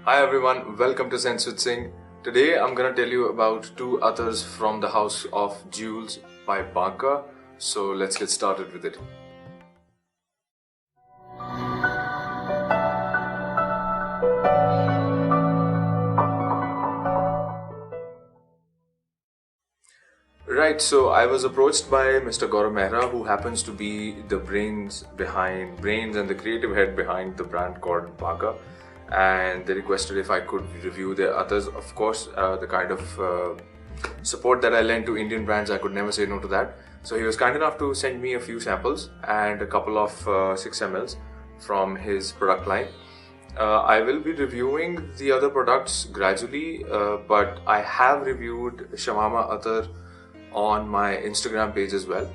Hi everyone, welcome to Sense with Singh. Today I'm gonna tell you about two others from the House of Jewels by Baanka. So let's get started with it. Right, so I was approached by Mr. Gaurav Mehra, who happens to be the brains and the creative head behind the brand called Baanka, and they requested if I could review their others. Of course, the kind of support that I lend to Indian brands, I could never say no to that. So he was kind enough to send me a few samples and a couple of 6 mls from his product line. I will be reviewing the other products gradually, but I have reviewed Shamama Attar on my Instagram page as well,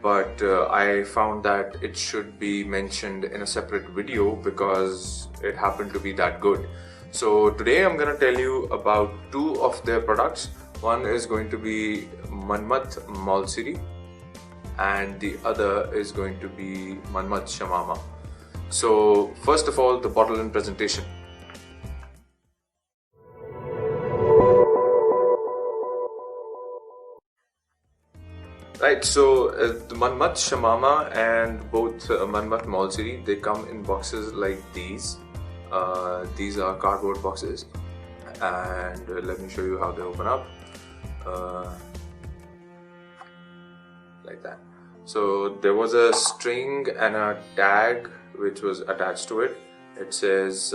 but I found that it should be mentioned in a separate video because it happened to be that good. So today I'm gonna tell you about two of their products. One is going to be Maulsiri and the other is going to be Shamama. So first of all, the bottle and presentation. Right, so the Shamama and both Maulsiri, they come in boxes like these. These are cardboard boxes, and let me show you how they open up. Like that. So there was a string and a tag which was attached to it. It says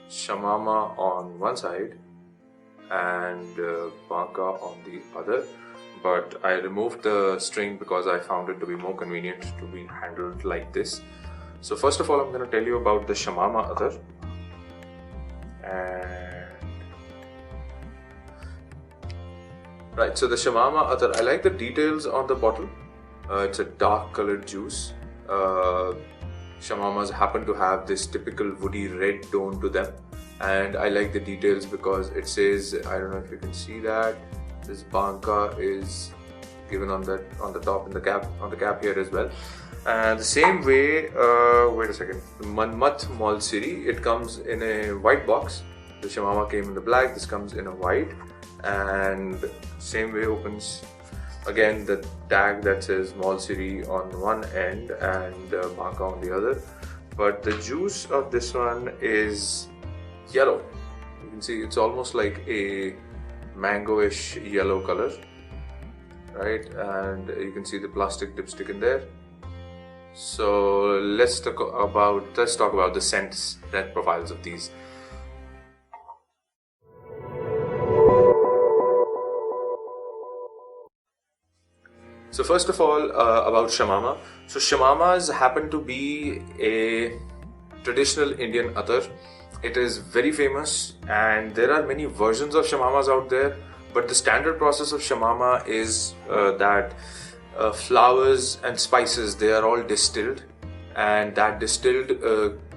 Shamama on one side and Baanka on the other. But I removed the string because I found it to be more convenient to be handled like this. So first of all, I'm going to tell you about the Shamama Attar. Right, so the Shamama Attar, I like the details on the bottle. It's a dark colored juice. Shamamas happen to have this typical woody red tone to them, and I like the details because it says, I don't know if you can see that, this Baanka is given on the top in the cap, on the cap here as well. And the same way, wait a second, Maulsiri, it comes in a white box. The Shamama came in the black, this comes in a white, and same way opens. Again, the tag that says Maulsiri on one end and Baanka on the other. But the juice of this one is yellow. You can see it's almost like a mangoish yellow color, right? And you can see the plastic dipstick in there. So let's talk about the scent profiles of these. So first of all, about Shamama. So Shamamas happen to be a traditional Indian attar. It is very famous, and there are many versions of Shamamas out there, but the standard process of Shamama is that flowers and spices, they are all distilled, and that distilled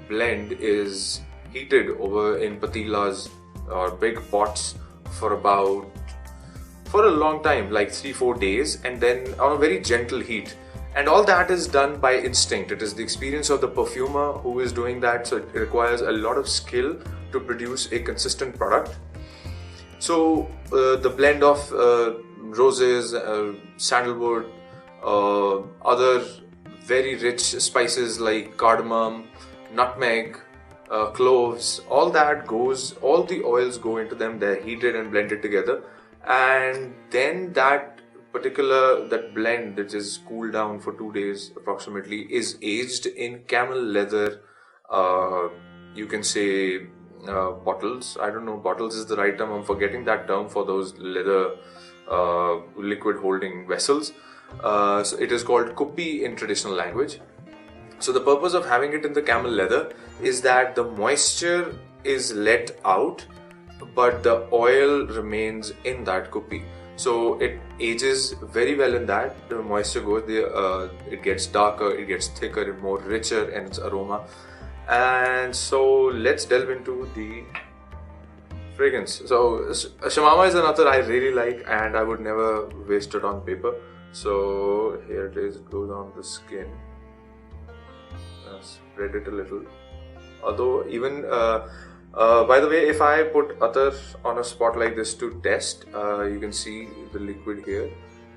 blend is heated over in patilas or big pots for a long time, like 3-4 days, and then on a very gentle heat. And all that is done by instinct. It is the experience of the perfumer who is doing that, so it requires a lot of skill to produce a consistent product. So the blend of roses, sandalwood, other very rich spices like cardamom, nutmeg, cloves, all the oils go into them, they're heated and blended together, and then that blend, that is cooled down for 2 days approximately, is aged in camel leather, you can say bottles. I don't know, bottles is the right term, I'm forgetting that term for those leather liquid holding vessels. So it is called kuppi in traditional language. So the purpose of having it in the camel leather is that the moisture is let out, but the oil remains in that kuppi. So it ages very well in that. The moisture goes there, it gets darker, it gets thicker, more richer in its aroma. And so let's delve into the fragrance. So Shamama is an attar I really like, and I would never waste it on paper. So here it is, it goes on the skin. Spread it a little. Although even By the way, if I put attar on a spot like this to test, you can see the liquid here.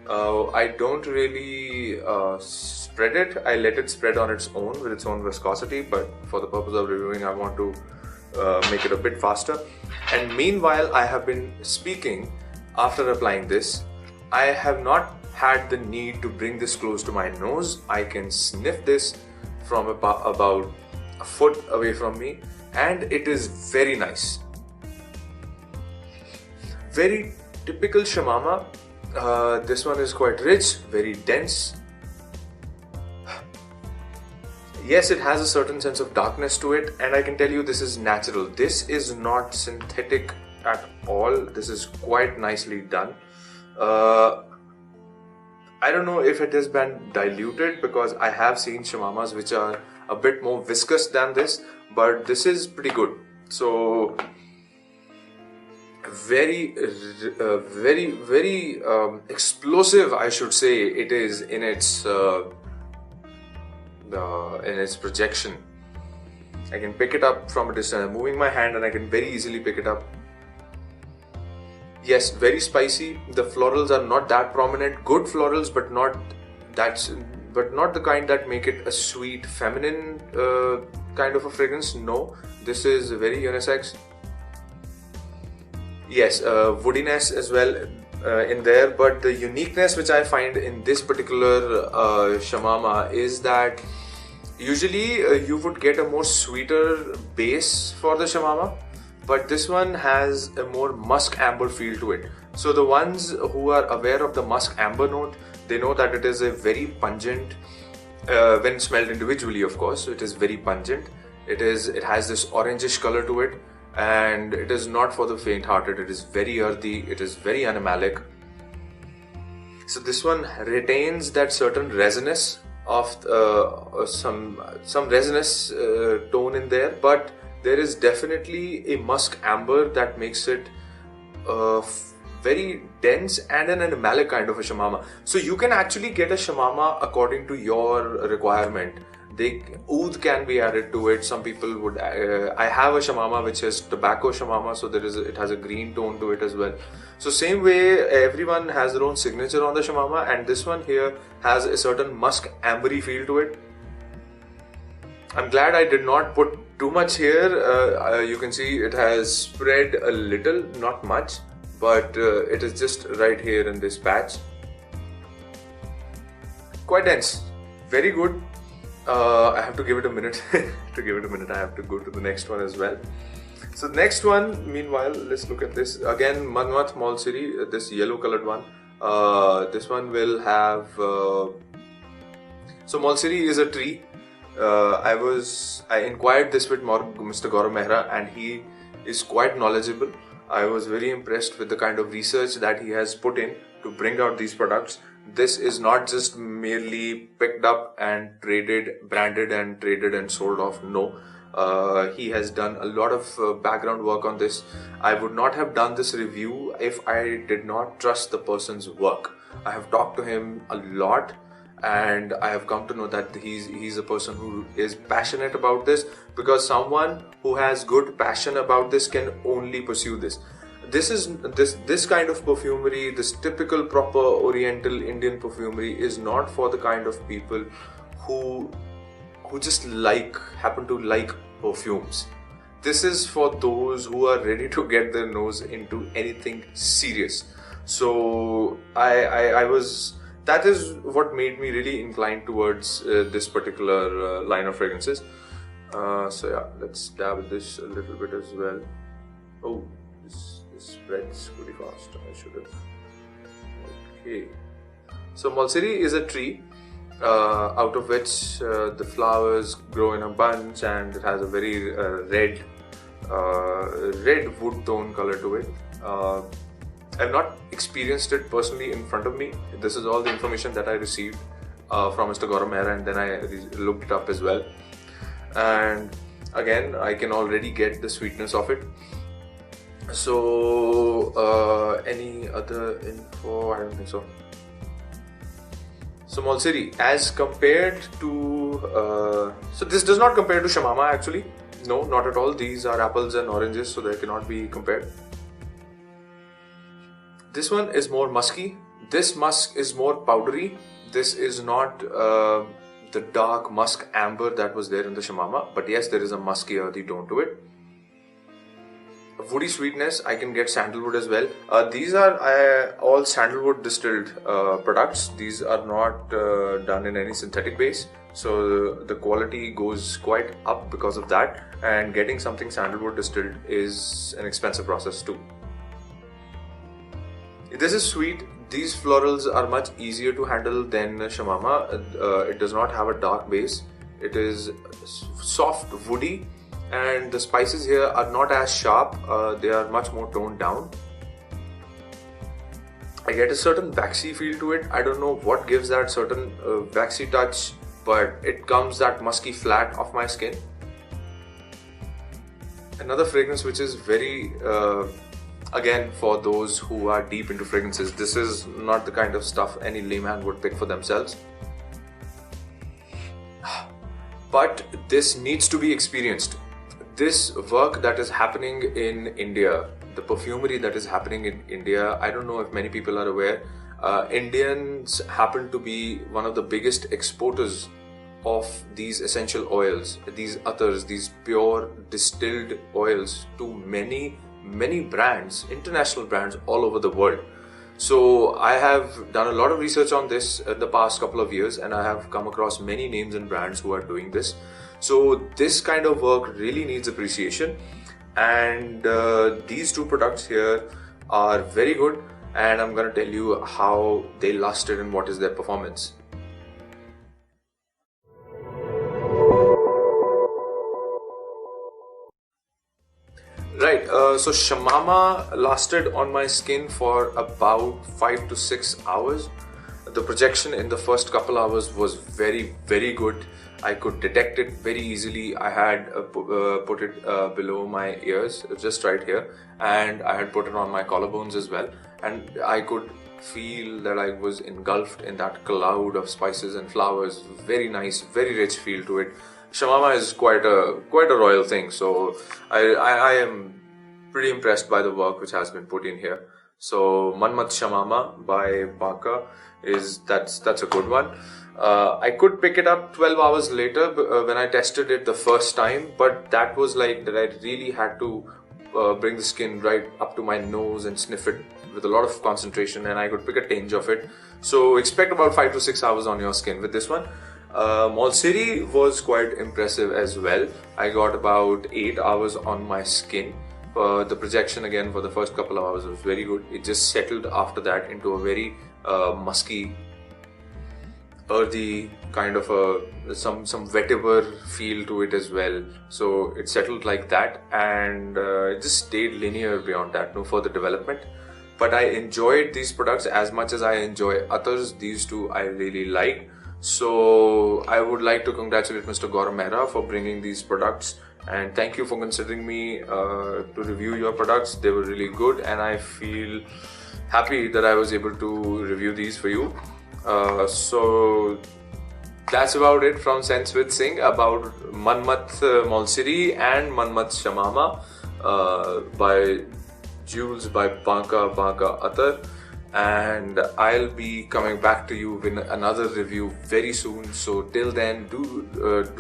I don't really spread it. I let it spread on its own with its own viscosity, but for the purpose of reviewing, I want to make it a bit faster. And meanwhile, I have been speaking after applying this. I have not had the need to bring this close to my nose. I can sniff this from about a foot away from me, and it is very nice. Very typical Shamama. This one is quite rich, very dense. Yes, it has a certain sense of darkness to it, and I can tell you this is natural. This is not synthetic at all. This is quite nicely done. I don't know if it has been diluted, because I have seen Shamamas which are a bit more viscous than this, but this is pretty good. So very explosive, I should say, it is in its projection. I can pick it up from a distance. I'm moving my hand and I can very easily pick it up. Yes, very spicy. The florals are not that prominent. Good florals, but not the kind that make it a sweet, feminine kind of a fragrance. No, this is very unisex. Yes, woodiness as well in there, but the uniqueness which I find in this particular Shamama is that usually you would get a more sweeter base for the Shamama, but this one has a more musk amber feel to it. So the ones who are aware of the musk amber note, they know that it is a very pungent, when smelled individually, of course, it is very pungent. It has this orangish color to it, and it is not for the faint-hearted. It is very earthy, it is very animalic. So this one retains that certain resinous of some resinous tone in there, but there is definitely a musk amber that makes it very dense and an animalic kind of a Shamama. So you can actually get a Shamama according to your requirement. Oud can be added to it. Some people would. I have a Shamama which is tobacco Shamama, so it has a green tone to it as well. So same way, everyone has their own signature on the Shamama, and this one here has a certain musk ambery feel to it. I'm glad I did not put too much here. You can see it has spread a little, not much, but it is just right here in this patch. Quite dense, very good. I have to give it a minute. I have to go to the next one as well. So the next one, meanwhile, let's look at this again. Manmat Maulsiri, this yellow colored one. This one will have. So Maulsiri is a tree. I inquired this with Mr. Gaurav Mehra, and he is quite knowledgeable. I was very impressed with the kind of research that he has put in to bring out these products. This is not just merely picked up and branded and sold off. No, he has done a lot of background work on this. I would not have done this review if I did not trust the person's work. I have talked to him a lot, and I have come to know that he's a person who is passionate about this, because someone who has good passion about this can only pursue this. This kind of perfumery, this typical proper Oriental Indian perfumery, is not for the kind of people who just happen to like perfumes. This is for those who are ready to get their nose into anything serious. So that is what made me really inclined towards this particular line of fragrances. So yeah, let's dab this a little bit as well. Oh, this spreads pretty fast. I should have. Okay. So Maulsiri is a tree out of which the flowers grow in a bunch, and it has a very red wood tone color to it. I've not experienced it personally in front of me. This is all the information that I received from Mr. Gaurav Mehra, and then I looked it up as well. And again, I can already get the sweetness of it. So any other info? I don't think so. So Maulsiri, as compared to so this does not compare to Shamama actually. No, not at all. These are apples and oranges, so they cannot be compared. This one is more musky. This musk is more powdery. This is not the dark musk amber that was there in the Shamama, but yes, there is a musky earthy tone to it. A woody sweetness. I can get sandalwood as well. These are all sandalwood distilled products. These are not done in any synthetic base, so the quality goes quite up because of that, and getting something sandalwood distilled is an expensive process too. This is sweet. These florals are much easier to handle than Shamama. It does not have a dark base. It is soft, woody, and the spices here are not as sharp. They are much more toned down. I get a certain waxy feel to it. I don't know what gives that certain waxy touch, but it comes that musky flat of my skin. Another fragrance which is very again, for those who are deep into fragrances, this is not the kind of stuff any layman would pick for themselves. But this needs to be experienced. This work that is happening in India, the perfumery that is happening in India, I don't know if many people are aware, Indians happen to be one of the biggest exporters of these essential oils, these attars, these pure distilled oils to many brands, international brands all over the world. So I have done a lot of research on this in the past couple of years, and I have come across many names and brands who are doing this. So this kind of work really needs appreciation, and these two products here are very good, and I'm going to tell you how they lasted and what is their performance. Right, so Shamama lasted on my skin for about 5 to 6 hours. The projection in the first couple hours was very good. I could detect it very easily. I had put it below my ears, just right here, and I had put it on my collarbones as well, and I could feel that I was engulfed in that cloud of spices and flowers. Very nice, very rich feel to it. Shamama is quite a royal thing, so I am pretty impressed by the work which has been put in here. So Manmat Shamama by Baanka that's a good one. I could pick it up 12 hours later when I tested it the first time, but that was like that I really had to bring the skin right up to my nose and sniff it with a lot of concentration, and I could pick a tinge of it. So expect about 5 to 6 hours on your skin with this one. Maulsiri was quite impressive as well. I got about 8 hours on my skin. The projection again for the first couple of hours was very good. It just settled after that into a very musky, earthy kind of some vetiver feel to it as well. So it settled like that, and it just stayed linear beyond that, no further development. But I enjoyed these products as much as I enjoy others. These two I really like. So I would like to congratulate Mr. Gaurav Mehra for bringing these products, and thank you for considering me to review your products. They were really good, and I feel happy that I was able to review these for you. So that's about it from Sense with Singh about Manmat Maulsiri and Manmat Shamama by Jewels by Baanka Attar. And I'll be coming back to you with another review very soon. So till then, do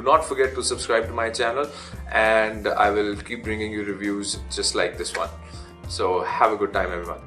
not forget to subscribe to my channel, and I will keep bringing you reviews just like this one. So have a good time, everyone.